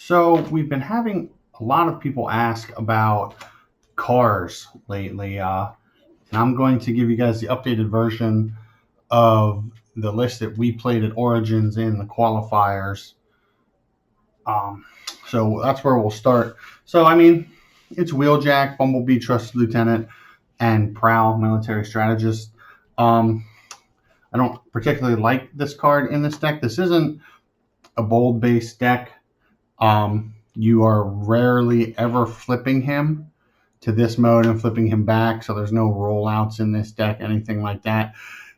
So we've been having a lot of people ask about cars lately, and I'm going to give you guys the updated version of the list that we played at Origins in the qualifiers. Um, so that's where we'll start. So it's Wheeljack, Bumblebee, Trusted Lieutenant, and Prowl, Military Strategist. Um, I don't particularly like this card in this deck. This isn't a bold-based deck. You are rarely ever flipping him to this mode and flipping him back, so there's no rollouts in this deck, anything like that.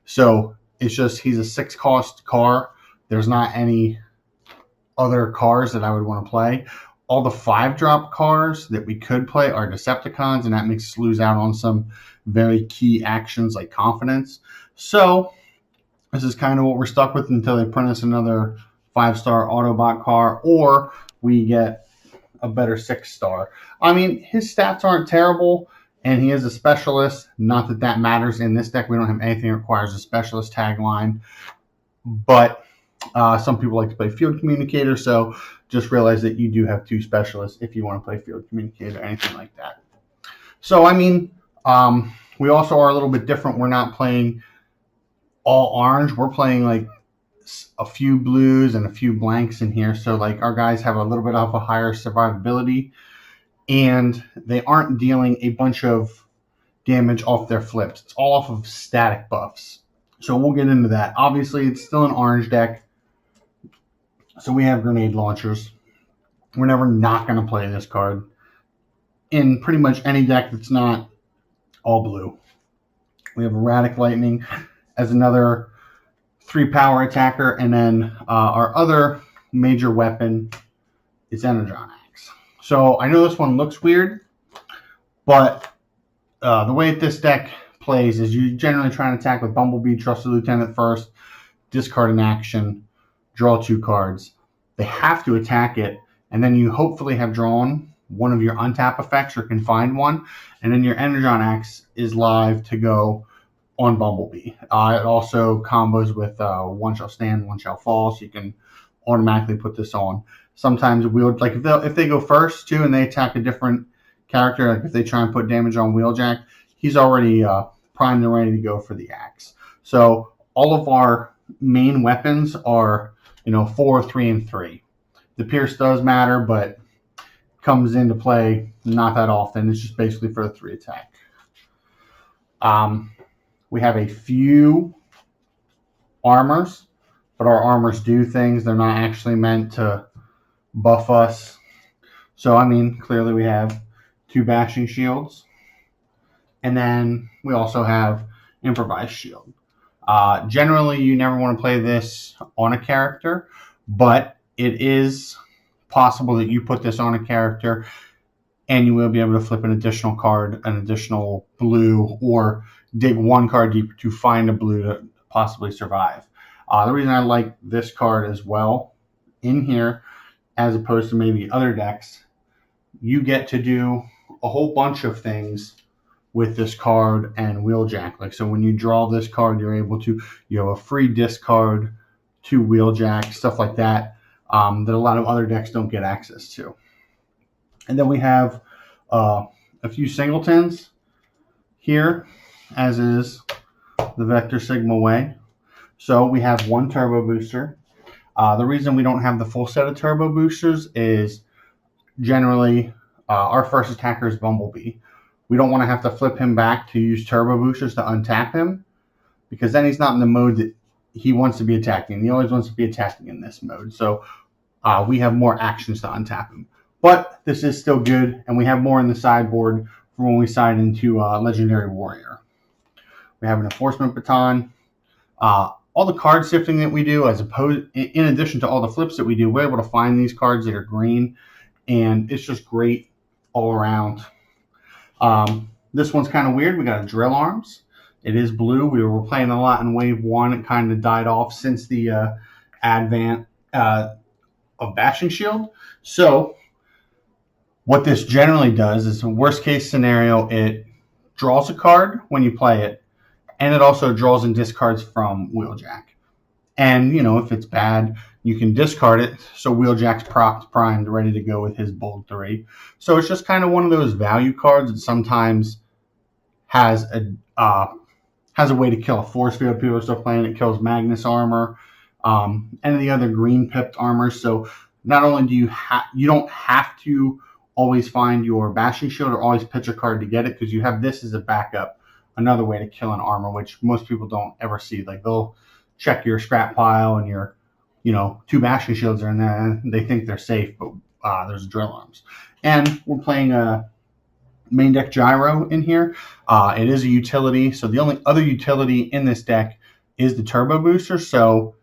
So it's just he's a 6-cost car. There's not any other cars that I would want to play. All the 5-drop cars that we could play are Decepticons, and that makes us lose out on some very key actions like Confidence. So this is kind of what we're stuck with until they print us another 5-star Autobot car, or we get a better 6-star. His stats aren't terrible, and he is a specialist. Not that that matters in this deck. We don't have anything that requires a specialist tagline, but some people like to play field communicator, so just realize that you do have 2 specialists if you want to play field communicator or anything like that. So, we also are a little bit different. We're not playing all orange. We're playing like a few blues and a few blanks in here. So like our guys have a little bit of a higher survivability, and they aren't dealing a bunch of damage off their flips. It's all off of static buffs. So we'll get into that. Obviously, it's still an orange deck. So we have grenade launchers. We're never not going to play this card in pretty much any deck that's not all blue. We have Erratic Lightning as another 3-power attacker, and then our other major weapon is Energon Axe. So I know this one looks weird, but the way this deck plays is you generally try and attack with Bumblebee, Trusted Lieutenant first, discard an action, draw 2 cards. They have to attack it, and then you hopefully have drawn one of your untap effects or can find one, and then your Energon Axe is live to go on Bumblebee. It also combos with One Shall Stand, One Shall Fall, so you can automatically put this on. Sometimes if they go first too and they attack a different character, like if they try and put damage on Wheeljack, he's already primed and ready to go for the axe. So all of our main weapons are 4, 3, and 3. The Pierce does matter, but comes into play not that often. It's just basically for a 3 attack. We have a few armors, but our armors do things. They're not actually meant to buff us. So, clearly we have 2 bashing shields. And then we also have improvised shield. Generally, you never want to play this on a character, but it is possible that you put this on a character and you will be able to flip an additional card, an additional blue, or dig 1 card deeper to find a blue to possibly survive. The reason I like this card as well in here, as opposed to maybe other decks, you get to do a whole bunch of things with this card and Wheeljack. So when you draw this card, you're able to, you have a free discard to Wheeljack, stuff like that, that a lot of other decks don't get access to. And then we have a few singletons here, as is the Vector Sigma way. So we have 1 turbo booster. The reason we don't have the full set of turbo boosters is generally our first attacker is Bumblebee. We don't want to have to flip him back to use turbo boosters to untap him, because then he's not in the mode that he wants to be attacking. He always wants to be attacking in this mode. So we have more actions to untap him. But this is still good, and we have more in the sideboard for when we side into Legendary Warrior. We have an Enforcement Baton. All the card sifting that we do, in addition to all the flips that we do, we're able to find these cards that are green, and it's just great all around. This one's kind of weird. We got a Drill Arms. It is blue. We were playing a lot in Wave 1. It kind of died off since the advent of Bashing Shield. So what this generally does is, in worst case scenario, it draws a card when you play it, and it also draws and discards from Wheeljack. And, if it's bad, you can discard it. So Wheeljack's primed, ready to go with his Bold 3. So it's just kind of one of those value cards that sometimes has a way to kill a force field. People are still playing it. Kills Magnus armor, and the other green pipped armor. So not only do you don't have to always find your Bashing Shield or always pitch a card to get it, because you have this as a backup, another way to kill an armor, which most people don't ever see. Like, they'll check your scrap pile and your 2 Bashing Shields are in there and they think they're safe, but there's drill arms. And we're playing a main deck Gyro in here. It is a utility, so the only other utility in this deck is the Turbo Booster. So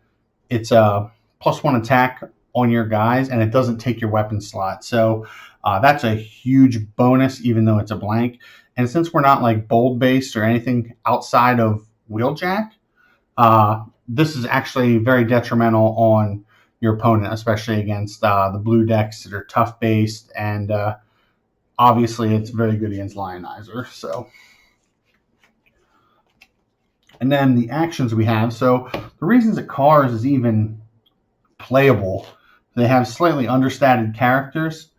it's a +1 attack on your guys, and it doesn't take your weapon slot. So that's a huge bonus, even though it's a blank. And since we're not like Bold based or anything outside of Wheeljack, this is actually very detrimental on your opponent, especially against the blue decks that are tough based, and obviously it's very good against Lionizer. So, and then the actions we have. So the reasons that Cars is even playable, they have slightly understated characters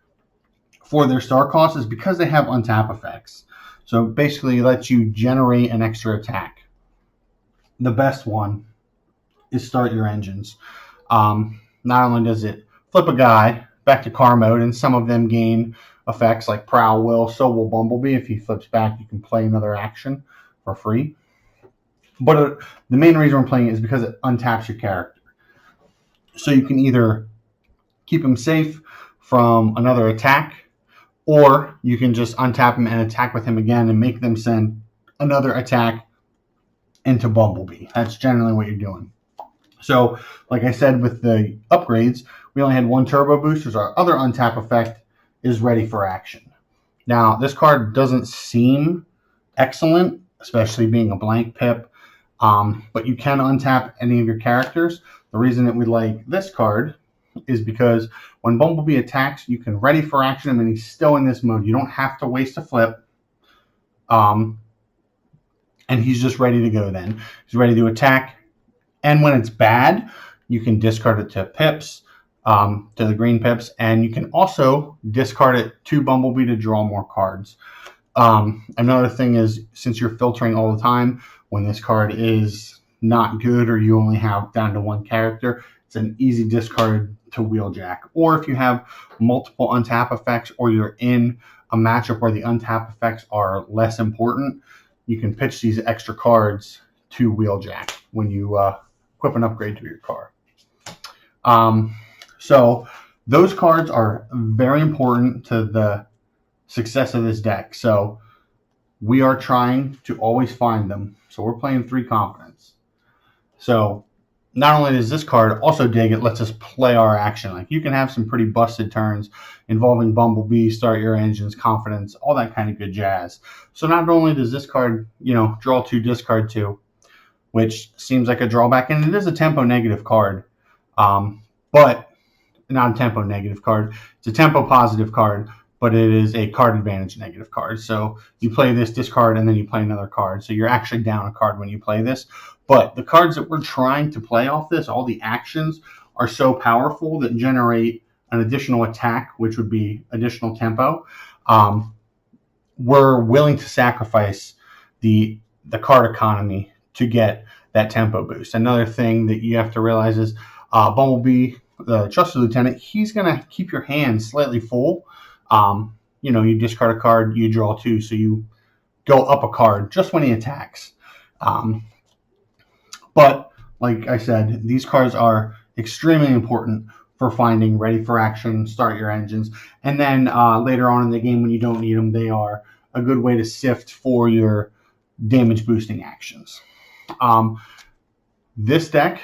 for their star cost, is because they have untap effects. So basically it lets you generate an extra attack. The best one is Start Your Engines. Not only does it flip a guy back to car mode, and some of them gain effects like Prowl will, so will Bumblebee. If he flips back, you can play another action for free. But the main reason we're playing it is because it untaps your character. So you can either keep him safe from another attack, or you can just untap him and attack with him again and make them send another attack into Bumblebee. That's generally what you're doing. So, like I said, with the upgrades, we only had 1 Turbo Booster, so our other untap effect is Ready for Action. Now, this card doesn't seem excellent, especially being a blank pip, but you can untap any of your characters. The reason that we like this card is because when Bumblebee attacks, you can Ready for Action him, and he's still in this mode. You don't have to waste a flip, and he's just ready to go then. He's ready to attack. And when it's bad, you can discard it to pips, to the green pips, and you can also discard it to Bumblebee to draw more cards. Another thing is, since you're filtering all the time, when this card is not good or you only have down to 1 character, it's an easy discard to Wheeljack. Or if you have multiple untap effects, or you're in a matchup where the untap effects are less important, you can pitch these extra cards to Wheeljack when you equip an upgrade to your car. So those cards are very important to the success of this deck. So we are trying to always find them. So we're playing 3 Confidence. So not only does this card also dig, it lets us play our action. Like, you can have some pretty busted turns involving Bumblebee, Start Your Engines, Confidence, all that kind of good jazz. So not only does this card, draw 2, discard 2, which seems like a drawback, and it is a tempo negative card, but not a tempo negative card. It's a tempo positive card, but it is a card advantage negative card. So you play this, discard, and then you play another card. So you're actually down a card when you play this. But the cards that we're trying to play off this, all the actions, are so powerful that generate an additional attack, which would be additional tempo. We're willing to sacrifice the card economy to get that tempo boost. Another thing that you have to realize is Bumblebee, the Trusted Lieutenant, he's going to keep your hand slightly full. You discard a card, you draw 2, so you go up a card just when he attacks. But like I said, these cards are extremely important for finding Ready for Action, Start Your Engines, and then later on in the game when you don't need them, they are a good way to sift for your damage boosting actions. This deck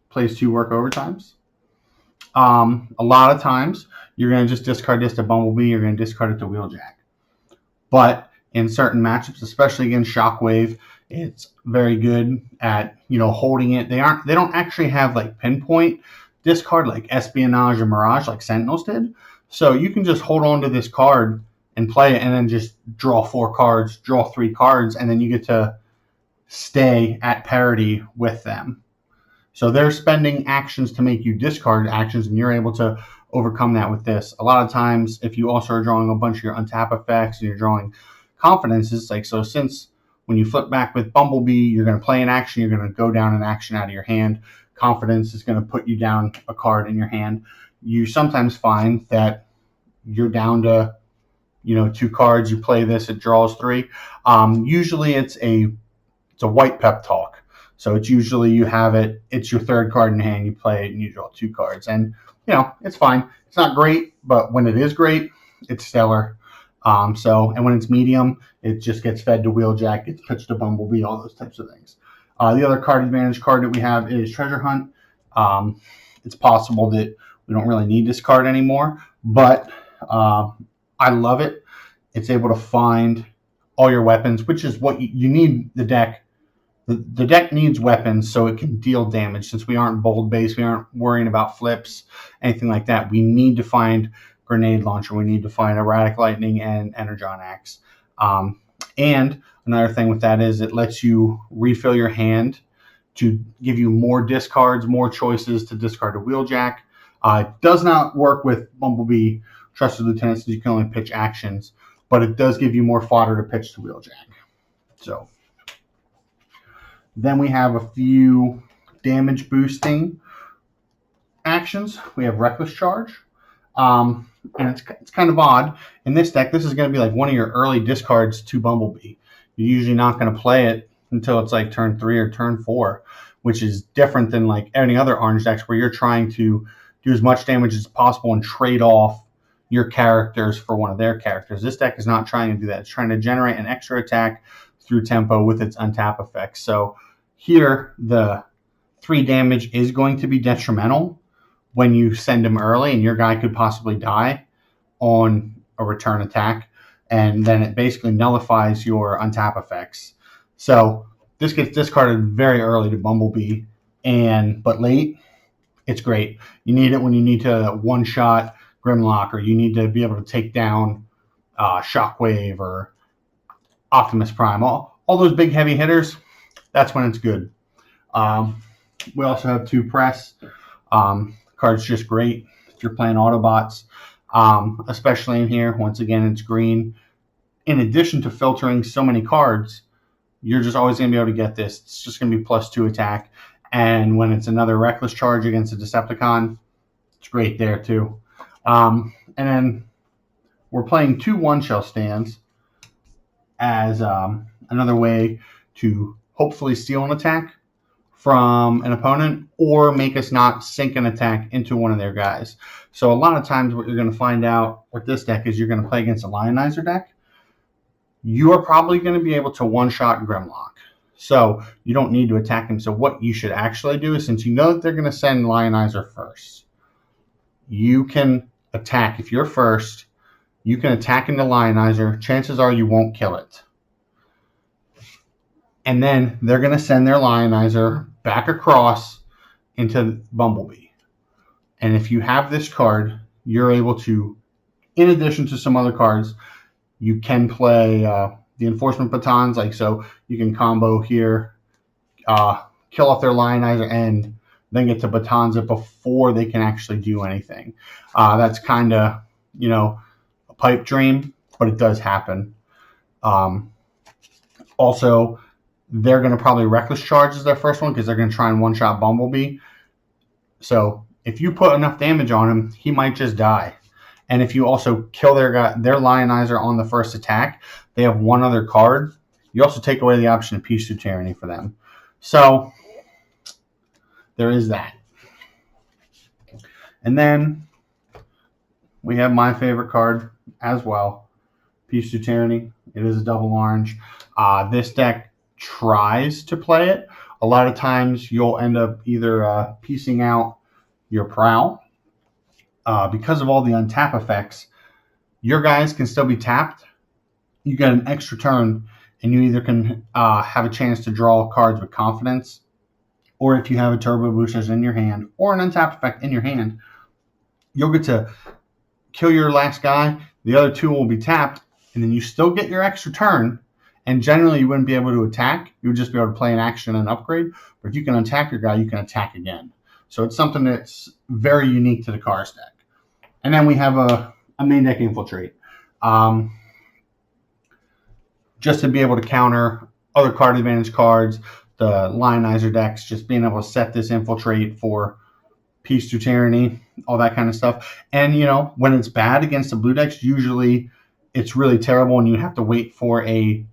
plays 2 work overtimes. A lot of times you're going to just discard this to Bumblebee, you're going to discard it to Wheeljack. But in certain matchups, especially against Shockwave, it's very good at holding it. They don't actually have like pinpoint discard like Espionage or Mirage like Sentinels did. So you can just hold on to this card and play it, and then just draw 4 cards, draw 3 cards, and then you get to stay at parity with them. So they're spending actions to make you discard actions, and you're able to overcome that with this. A lot of times, if you also are drawing a bunch of your untap effects and you're drawing confidences, like so, since when you flip back with Bumblebee, you're going to play an action, you're going to go down an action out of your hand. Confidence is going to put you down a card in your hand. You sometimes find that you're down to, 2 cards. You play this, it draws 3. Usually it's a white pep talk. So it's usually it's your 3rd card in hand, you play it and you draw 2 cards. And, it's fine. It's not great, but when it is great, it's stellar. And when it's medium, it just gets fed to Wheeljack, gets pitched to Bumblebee, all those types of things. The other card advantage card that we have is Treasure Hunt. It's possible that we don't really need this card anymore, but I love it. It's able to find all your weapons, which is what you need the deck. The deck needs weapons so it can deal damage. Since we aren't bold based, we aren't worrying about flips, anything like that. We need to find Grenade Launcher. We need to find Erratic Lightning and Energon Axe. And another thing with that is it lets you refill your hand to give you more discards, more choices to discard a Wheeljack. It does not work with Bumblebee Trusted Lieutenants, you can only pitch actions, but it does give you more fodder to pitch to Wheeljack. So then we have a few damage boosting actions. We have Reckless Charge. And it's kind of odd. In this deck, this is going to be like one of your early discards to Bumblebee. You're usually not going to play it until it's like turn 3 or turn 4, which is different than like any other orange decks where you're trying to do as much damage as possible and trade off your characters for one of their characters. This deck is not trying to do that. It's trying to generate an extra attack through tempo with its untap effects. So here, the 3 damage is going to be detrimental when you send him early, and your guy could possibly die on a return attack, and then it basically nullifies your untap effects. So this gets discarded very early to Bumblebee, but late, it's great. You need it when you need to one-shot Grimlock, or you need to be able to take down Shockwave or Optimus Prime. All those big heavy hitters, that's when it's good. We also have 2 press. Card's just great if you're playing Autobots, especially in here. Once again, it's green. In addition to filtering so many cards, you're just always going to be able to get this. It's just going to be +2 attack. And when it's another Reckless Charge against a Decepticon, it's great there too. And then we're playing 2 one-shell stands as another way to hopefully steal an attack from an opponent or make us not sink an attack into one of their guys. So a lot of times what you're going to find out with this deck is you're going to play against a Lionizer deck. You are probably going to be able to one-shot Grimlock. So you don't need to attack him. So what you should actually do is, since you know that they're going to send Lionizer first, you can attack. If you're first, you can attack into Lionizer. Chances are you won't kill it. And then they're going to send their Lionizer back across into Bumblebee. And if you have this card, you're able to, in addition to some other cards, you can play the Enforcement Batons. Like, so you can combo here, kill off their Lionizer, and then get to Batons it before they can actually do anything. That's kind of, a pipe dream, but it does happen. Also, they're going to probably Reckless Charge as their first one because they're going to try and one-shot Bumblebee. So if you put enough damage on him, he might just die. And if you also kill their Lionizer on the first attack, they have one other card. You also take away the option of Peace Through Tyranny for them. So there is that. And then we have my favorite card as well, Peace Through Tyranny. It is a double orange. This deck tries to play it. A lot of times you'll end up either piecing out your Prowl. Because of all the untap effects, your guys can still be tapped. You get an extra turn, and you either can have a chance to draw cards with confidence, or if you have a Turbo Boosters in your hand, or an untap effect in your hand, you'll get to kill your last guy. The other 2 will be tapped, and then you still get your extra turn, And generally, you wouldn't be able to attack. You would just be able to play an action and upgrade. But if you can attack your guy, you can attack again. So it's something that's very unique to the Cars deck. And then we have a main deck Infiltrate. Just to be able to counter other card advantage cards, the Lionizer decks, just being able to set this Infiltrate for Peace to Tyranny, all that kind of stuff. And, when it's bad against the blue decks, usually it's really terrible and you have to wait for a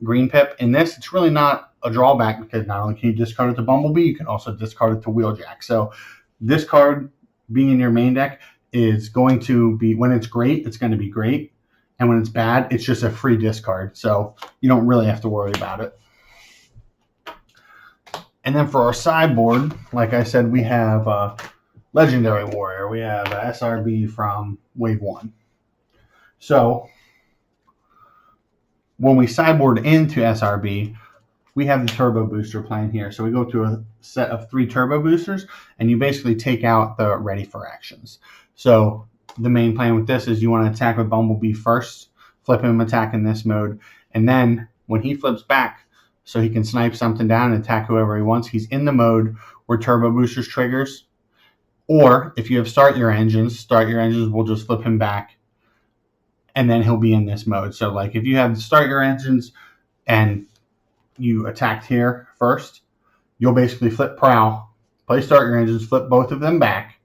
green pip. In this, it's really not a drawback because not only can you discard it to Bumblebee, you can also discard it to Wheeljack. So this card being in your main deck is going to be, when it's great, it's going to be great. And when it's bad, it's just a free discard. So you don't really have to worry about it. And then for our sideboard, like I said, we have Legendary Warrior. We have SRB from Wave 1. So when we sideboard into SRB, we have the Turbo Booster plan here. So we go to a set of 3 Turbo Boosters, and you basically take out the ready for actions. So the main plan with this is you want to attack with Bumblebee first, flip him attack in this mode, and then when he flips back, so he can snipe something down and attack whoever he wants, he's in the mode where Turbo Boosters triggers. Or if you have Start Your Engines will just flip him back, and then he'll be in this mode. So like if you have Start Your Engines and you attacked here first, you'll basically flip Prowl, play Start Your Engines, flip both of them back.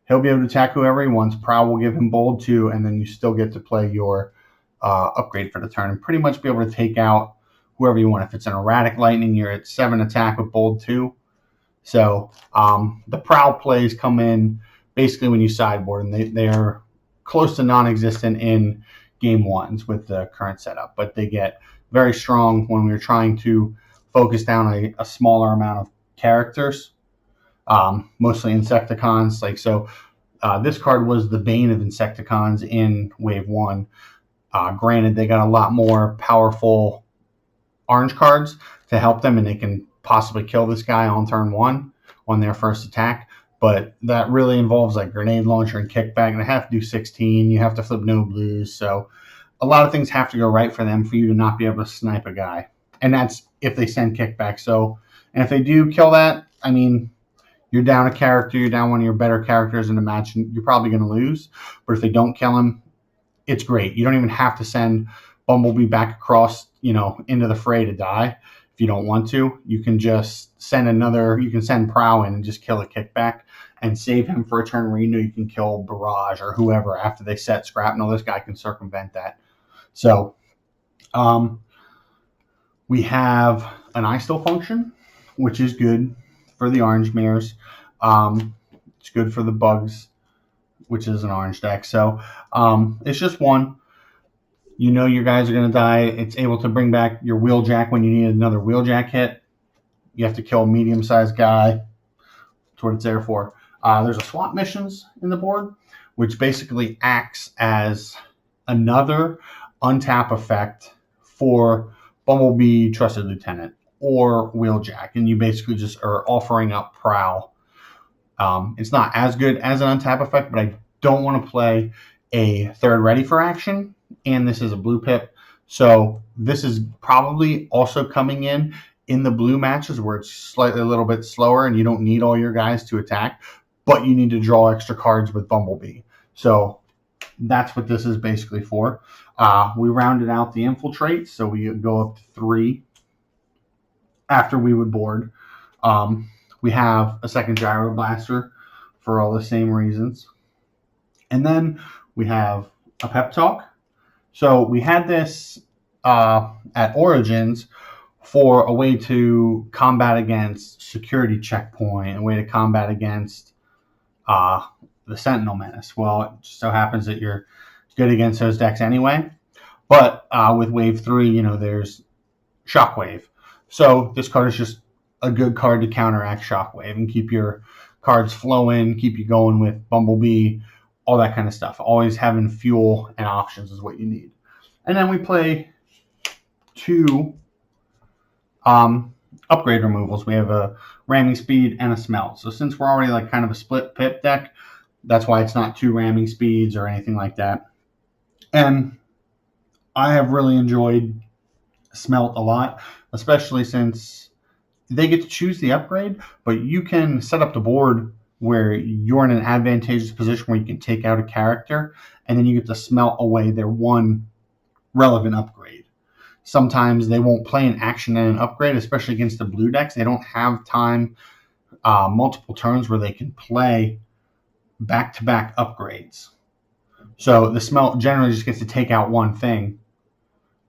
He'll be able to attack whoever he wants. Prowl will give him Bold 2, and then you still get to play your upgrade for the turn and pretty much be able to take out whoever you want. If it's an Erratic Lightning, you're at 7 attack with Bold 2. So the Prowl plays come in basically when you sideboard, and they're close to non-existent in game 1s with the current setup, but they get very strong when we're trying to focus down a smaller amount of characters, mostly Insecticons. This card was the bane of Insecticons in Wave 1. Granted, they got a lot more powerful orange cards to help them, and they can possibly kill this guy on turn 1 on their first attack. But that really involves like Grenade Launcher and Kickback, and they have to do 16. You have to flip no blues. So a lot of things have to go right for them for you to not be able to snipe a guy. And that's if they send Kickback. And if they do kill that, I mean, you're down a character, you're down one of your better characters in the match, and you're probably going to lose. But if they don't kill him, it's great. You don't even have to send Bumblebee back across, into the fray to die. If you don't want to, you can just send Prowl in and just kill a Kickback and save him for a turn where you can kill Barrage or whoever after they set Scrapnel. This guy can circumvent that. So we have an Eye Still function, which is good for the orange mirrors. It's good for the bugs, which is an orange deck. So it's just one. Your guys are going to die. It's able to bring back your Wheeljack when you need another Wheeljack hit. You have to kill a medium-sized guy. That's what it's there for. There's a swap missions in the board, which basically acts as another untap effect for Bumblebee, Trusted Lieutenant, or Wheeljack. And you basically just are offering up Prowl. It's not as good as an untap effect, but I don't want to play a third ready for action. And this is a blue pip. So this is probably also coming in the blue matches where it's slightly a little bit slower and you don't need all your guys to attack, but you need to draw extra cards with Bumblebee. So that's what this is basically for. We rounded out the Infiltrate, so we go up to 3 after we would board. We have a second Gyro Blaster for all the same reasons. And then we have a Pep Talk. So we had this at Origins for a way to combat against Security Checkpoint, a way to combat against the Sentinel Menace. Well, it just so happens that you're good against those decks anyway. But with Wave 3, there's Shockwave. So this card is just a good card to counteract Shockwave and keep your cards flowing, keep you going with Bumblebee, all that kind of stuff. Always having fuel and options is what you need. And then we play 2 upgrade removals. We have a Ramming Speed and a Smelt. So since we're already like kind of a split pip deck, that's why it's not 2 Ramming Speeds or anything like that. And I have really enjoyed Smelt a lot, especially since they get to choose the upgrade, but you can set up the board where you're in an advantageous position where you can take out a character, and then you get to smelt away their one relevant upgrade. Sometimes they won't play an action and an upgrade, especially against the blue decks. They don't have time, multiple turns where they can play back-to-back upgrades. So the smelt generally just gets to take out one thing,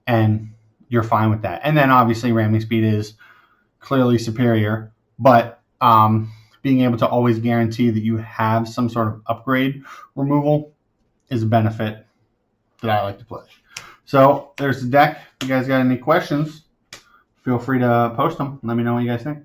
and you're fine with that. And then obviously ramming speed is clearly superior, but being able to always guarantee that you have some sort of upgrade removal is a benefit that I like to play. So there's the deck. If you guys got any questions, feel free to post them. Let me know what you guys think.